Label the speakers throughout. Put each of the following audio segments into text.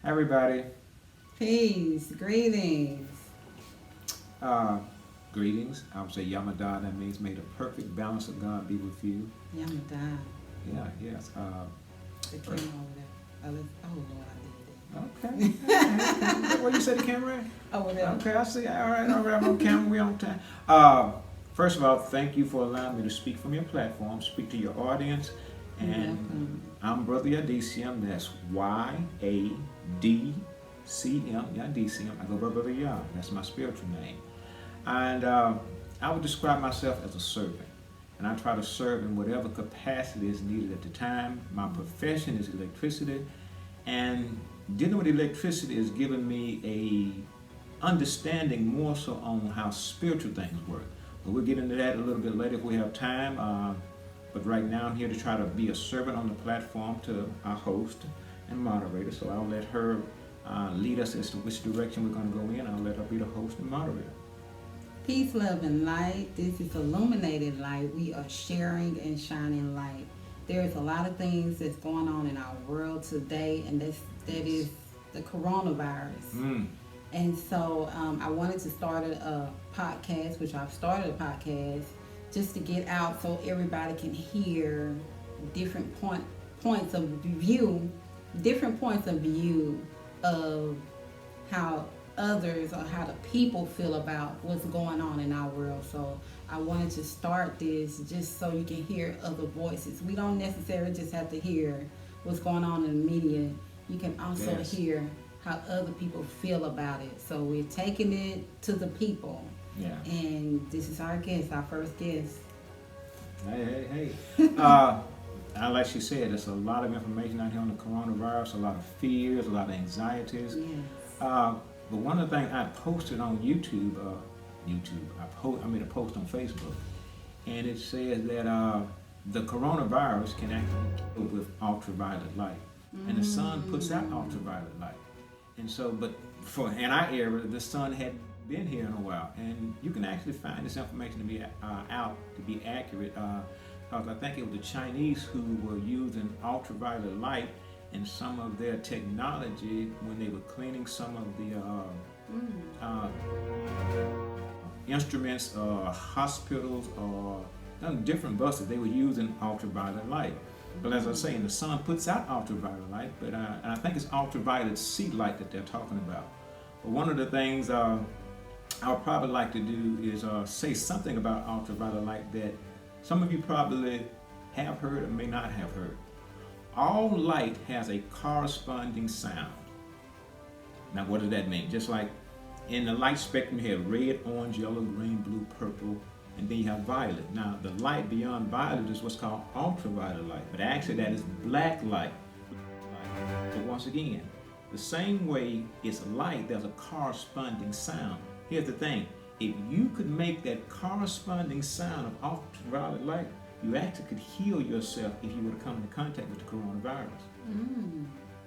Speaker 1: Everybody,
Speaker 2: Peace, greetings.
Speaker 1: uh, greetings. I would say Yamadan, that means may the perfect balance of God be with you.
Speaker 2: Yamadan.
Speaker 1: Yeah, yes.
Speaker 2: The camera over there. Oh, Lord, I
Speaker 1: Okay.
Speaker 2: did that.
Speaker 1: What you say the camera?
Speaker 2: Over there.
Speaker 1: Okay, I see. All right, I'm on camera. We on time. First of all, thank you for allowing me to speak from your platform, speak to your audience.
Speaker 2: You're
Speaker 1: And
Speaker 2: welcome.
Speaker 1: I'm Brother Yadicium. That's Yadcm. Yadicium. I go by Brother Yah. That's my spiritual name. And I would describe myself as a servant. And I try to serve in whatever capacity is needed at the time. My profession is electricity. And dealing with electricity has given me a understanding more so on how spiritual things work. But we'll get into that a little bit later if we have time. But right now I'm here to try to be a servant on the platform to our host and moderator. So I'll let her lead us as to which direction we're going to go in. I'll let her be the host and moderator.
Speaker 2: Peace, love, and light. This is Illuminated Light. We are sharing and shining light. There is a lot of things that's going on in our world today, and that is the coronavirus. And so I wanted to start a podcast, which I've started a podcast, just to get out so everybody can hear different points of view, of how others or how the people feel about what's going on in our world. So I wanted to start this just so you can hear other voices. We don't necessarily just have to hear what's going on in the media. You can also hear how other people feel about it. So we're taking it to the people.
Speaker 1: Yeah.
Speaker 2: And this is our guest, our first guest.
Speaker 1: Hey. Like she said, there's a lot of information out here on the coronavirus, a lot of fears, a lot of anxieties.
Speaker 2: Yes.
Speaker 1: But one of the things I posted on YouTube, I made a post on Facebook, and it says that the coronavirus can actually kill with ultraviolet light, and the sun puts out ultraviolet light, and so, but in our era, the sun hadn't been here in a while, and you can actually find this information to be out to be accurate, because I think it was the Chinese who were using ultraviolet light in some of their technology when they were cleaning some of the instruments, hospitals, or different buses. They were using ultraviolet light. But as I say, the sun puts out ultraviolet light, but and I think it's ultraviolet C light that they're talking about. But one of the things I would probably like to do is say something about ultraviolet light that some of you probably have heard or may not have heard. All light has a corresponding sound. Now, what does that mean? Just like in the light spectrum, you have red, orange, yellow, green, blue, purple, and then you have violet. Now, the light beyond violet is what's called ultraviolet light, but actually that is black light. But once again, the same way it's light, there's a corresponding sound. Here's the thing. If you could make that corresponding sound of ultraviolet light, you actually could heal yourself if you were to come into contact with the coronavirus.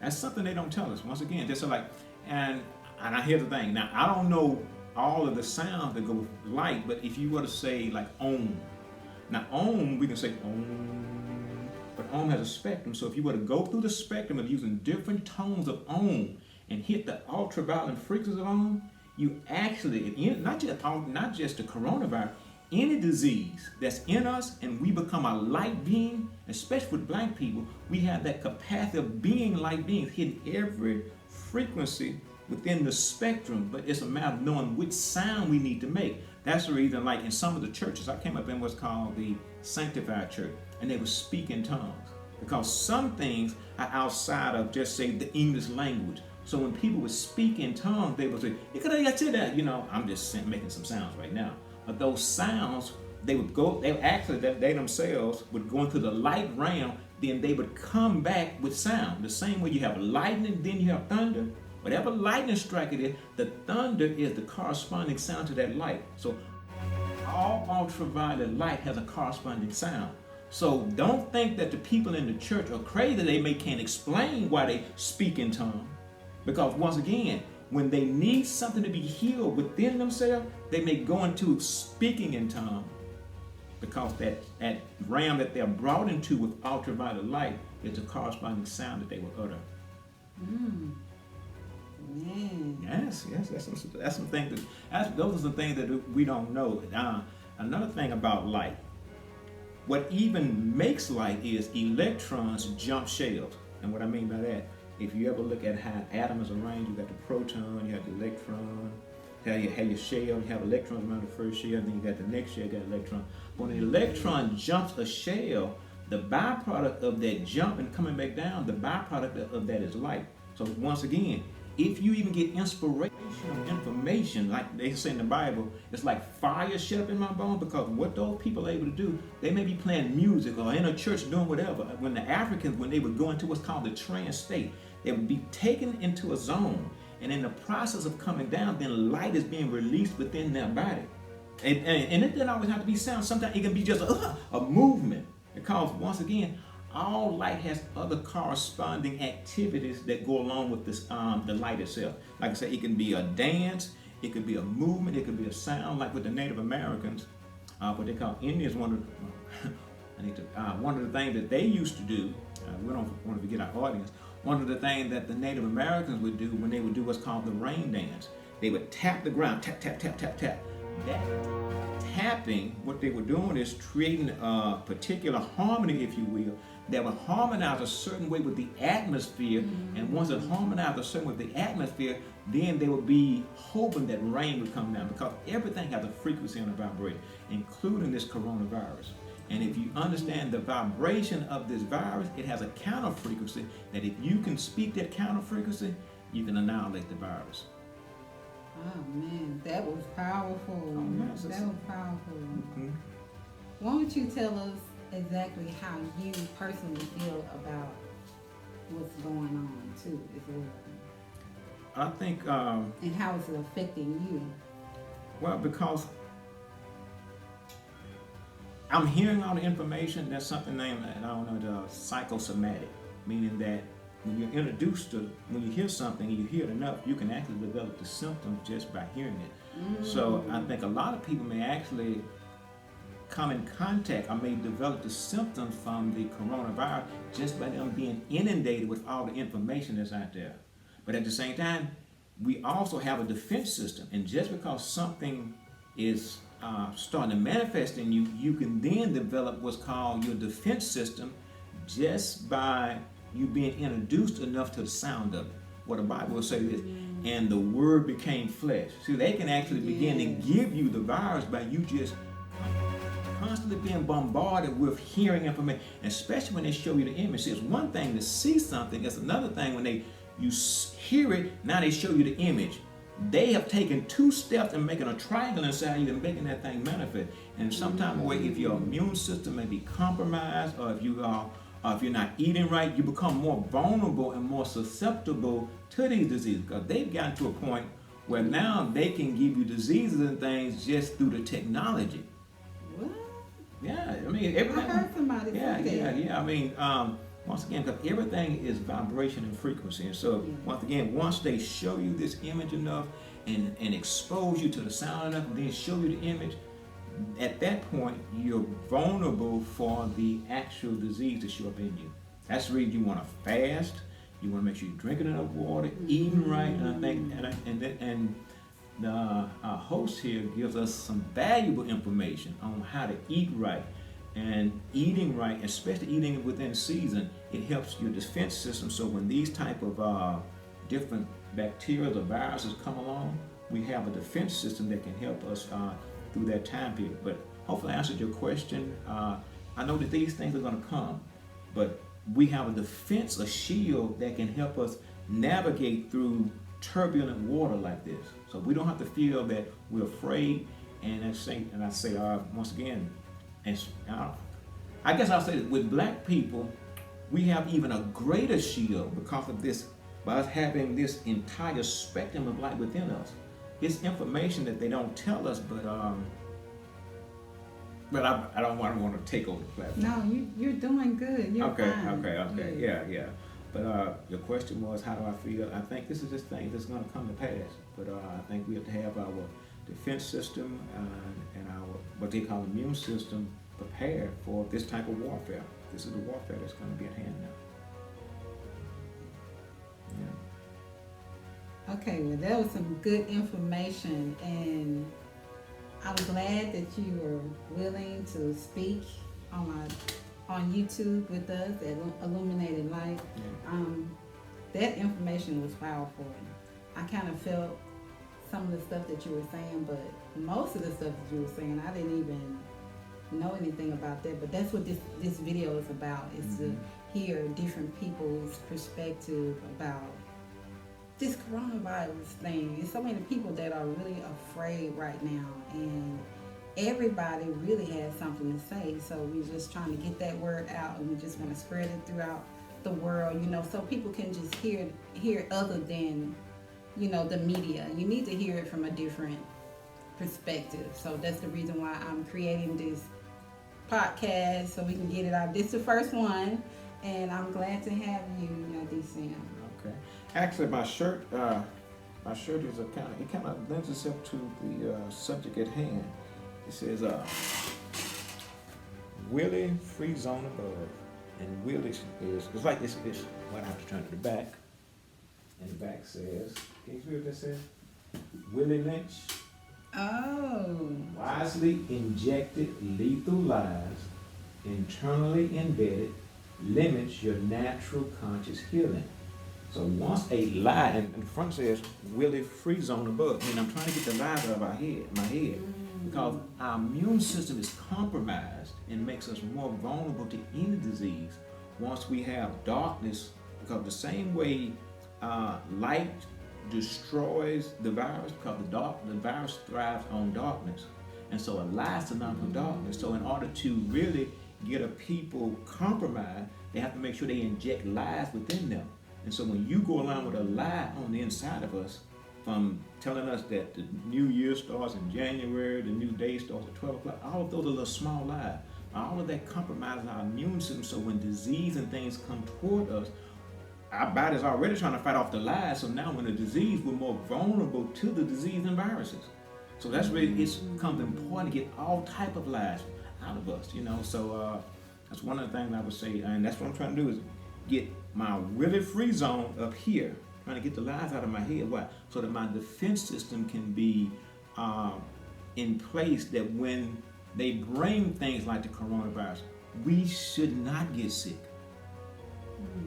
Speaker 1: That's something they don't tell us. Once again, just like, and I hear the thing. Now, I don't know all of the sounds that go with light, but if you were to say like Om, now Om, we can say Om, but Om has a spectrum. So if you were to go through the spectrum of using different tones of Om and hit the ultraviolet frequencies of Om, you actually, not just the coronavirus, any disease that's in us and we become a light being, especially with black people, we have that capacity of being light beings, hitting every frequency within the spectrum, but it's a matter of knowing which sound we need to make. That's the reason, like in some of the churches, I came up in what's called the Sanctified Church, and they would speak in tongues, because some things are outside of just say the English language. So when people would speak in tongues, they would say, I'm just making some sounds right now. But those sounds, they themselves would go into the light realm, then they would come back with sound. The same way you have lightning, then you have thunder. Whatever lightning strike it is, the thunder is the corresponding sound to that light. So all ultraviolet light has a corresponding sound. So don't think that the people in the church are crazy. They can't explain why they speak in tongues. Because once again, when they need something to be healed within themselves, they may go into speaking in tongues, because that realm that they're brought into with ultraviolet light is the corresponding sound that they will utter. yes. That's some things those are some things that we don't know. Another thing about light, what even makes light is electrons jump shells. And what I mean by that, if you ever look at how atoms are arranged, you got the proton, you have the electron, you have your shell, you have electrons around the first shell, then you got the next shell, you got electron. When an electron jumps a shell, the byproduct of that jump and coming back down, the byproduct of that is light. So once again, if you even get inspirational information, like they say in the Bible, it's like fire shut up in my bones, because what those people are able to do, they may be playing music or in a church doing whatever. When the Africans, when they would go into what's called the trance state, they would be taken into a zone, and in the process of coming down, then light is being released within their body. And it doesn't always have to be sound. Sometimes it can be just a movement, because once again, all light has other corresponding activities that go along with this, the light itself. Like I said, it can be a dance, it could be a movement, it could be a sound, like with the Native Americans, what they call Indians. One of the things that they used to do, we don't want to forget our audience, one of the things that the Native Americans would do when they would do what's called the rain dance, they would tap the ground, tap, tap, tap, tap, tap. That tapping, what they were doing is creating a particular harmony, if you will, that would harmonize a certain way with the atmosphere. And once it harmonized a certain way with the atmosphere, then they would be hoping that rain would come down, because everything has a frequency and a vibration, including this coronavirus. And if you understand the vibration of this virus, it has a counter frequency that if you can speak that counter frequency, you can annihilate the virus.
Speaker 2: Oh man, that was powerful.
Speaker 1: Yes,
Speaker 2: that was powerful.
Speaker 1: Mm-hmm.
Speaker 2: Why don't you tell us exactly how you personally feel about what's going on too, as well?
Speaker 1: I think,
Speaker 2: and how is it affecting you?
Speaker 1: well, because I'm hearing all the information. There's something named, I don't know, the psychosomatic, meaning that when you're introduced to, when you hear something, you hear it enough, you can actually develop the symptoms just by hearing it. So I think a lot of people may actually come in contact or may develop the symptoms from the coronavirus just by them being inundated with all the information that's out there. But at the same time, we also have a defense system, and just because something is starting to manifest in you, you can then develop what's called your defense system just by you being introduced enough to the sound of it. What the Bible will say is, and the word became flesh. See, they can actually begin to give you the virus by you just constantly being bombarded with hearing information, especially when they show you the image. See, it's one thing to see something, it's another thing when you hear it, now they show you the image. They have taken 2 steps in making a triangle inside you and making that thing manifest. And sometimes if your immune system may be compromised, or if you're not eating right, you become more vulnerable and more susceptible to these diseases, because they've gotten to a point where now they can give you diseases and things just through the technology.
Speaker 2: What?
Speaker 1: Yeah, I mean, everything.
Speaker 2: I heard somebody say that.
Speaker 1: Yeah. I mean, once again, because everything is vibration and frequency. And so, once they show you this image enough and expose you to the sound enough, and then show you the image, at that point, you're vulnerable for the actual disease to show up in you. That's the reason you want to fast. You want to make sure you're drinking enough water, eating right, and our host here gives us some valuable information on how to eat right. And eating right, especially eating within season, it helps your defense system. So when these type of different bacteria or viruses come along, we have a defense system that can help us through that time period. But hopefully I answered your question. I know that these things are going to come, but we have a defense, a shield that can help us navigate through turbulent water like this. So we don't have to feel that we're afraid. And I say once again, and I guess I'll say that with black people, we have even a greater shield because of this, by us having this entire spectrum of light within us. It's information that they don't tell us, but I don't want to take over the platform.
Speaker 2: No, you're doing good. You're fine.
Speaker 1: Okay. Yeah. But your question was, how do I feel? I think this is just thing that's going to come to pass. But I think we have to have our defense system and our what they call immune system prepared for this type of warfare. This is the warfare that's going to be at hand now.
Speaker 2: Okay, well, that was some good information, and I'm glad that you were willing to speak on YouTube with us at Illuminated Light. That information was powerful. I kind of felt some of the stuff that you were saying, but most of the stuff that you were saying, I didn't even know anything about that. But that's what this video is about, is to hear different people's perspective about this coronavirus thing. There's so many people that are really afraid right now, and everybody really has something to say. So we're just trying to get that word out, and we just want to spread it throughout the world, so people can just hear other than, the media. You need to hear it from a different perspective. So that's the reason why I'm creating this podcast, so we can get it out. This is the first one, and I'm glad to have you, DCM.
Speaker 1: Okay. Actually, my shirt is it kind of lends itself to the subject at hand. It says, Willie Free Zone Above. And Willie it's like this. What I have to turn to the back. And the back says, can you see what that says? Willie Lynch.
Speaker 2: Oh.
Speaker 1: Wisely injected lethal lies, internally embedded, limits your natural conscious healing. So once a lie, and the front says Willie Free Zone Above. I mean, I'm trying to get the lies out of my head, because our immune system is compromised and makes us more vulnerable to any disease once we have darkness. Because the same way light destroys the virus, because the virus thrives on darkness, and so a lie is synonymous with darkness. So in order to really get a people compromised, they have to make sure they inject lies within them. And so when you go along with a lie on the inside of us, from telling us that the new year starts in January, the new day starts at 12 o'clock, all of those are little small lies. All of that compromises our immune system, so when disease and things come toward us, our body's already trying to fight off the lies, so now when the disease, we're more vulnerable to the disease and viruses. So that's where it becomes important to get all type of lies out of us, So that's one of the things I would say, and that's what I'm trying to do, is get my really free zone up here, trying to get the lies out of my head. Why? So that my defense system can be in place, that when they bring things like the coronavirus, we should not get sick.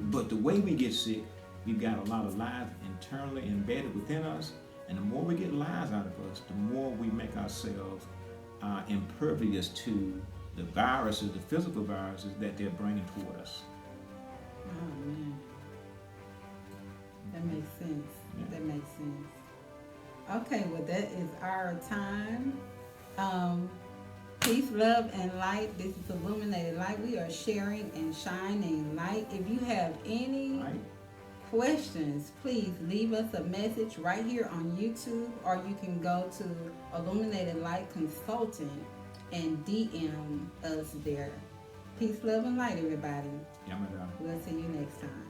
Speaker 1: But the way we get sick, we've got a lot of lies internally embedded within us, and the more we get lies out of us, the more we make ourselves impervious to the viruses, the physical viruses that they're bringing toward us.
Speaker 2: Oh man, that makes sense.
Speaker 1: Yeah.
Speaker 2: That makes sense. Okay, well, that is our time. Peace, love, and light. This is Illuminated Light. We are sharing and shining light. If you have any questions, please leave us a message right here on YouTube, or you can go to Illuminated Light Consultant and DM us there. Peace, love, and light, everybody.
Speaker 1: Yeah, my God.
Speaker 2: We'll see you next time.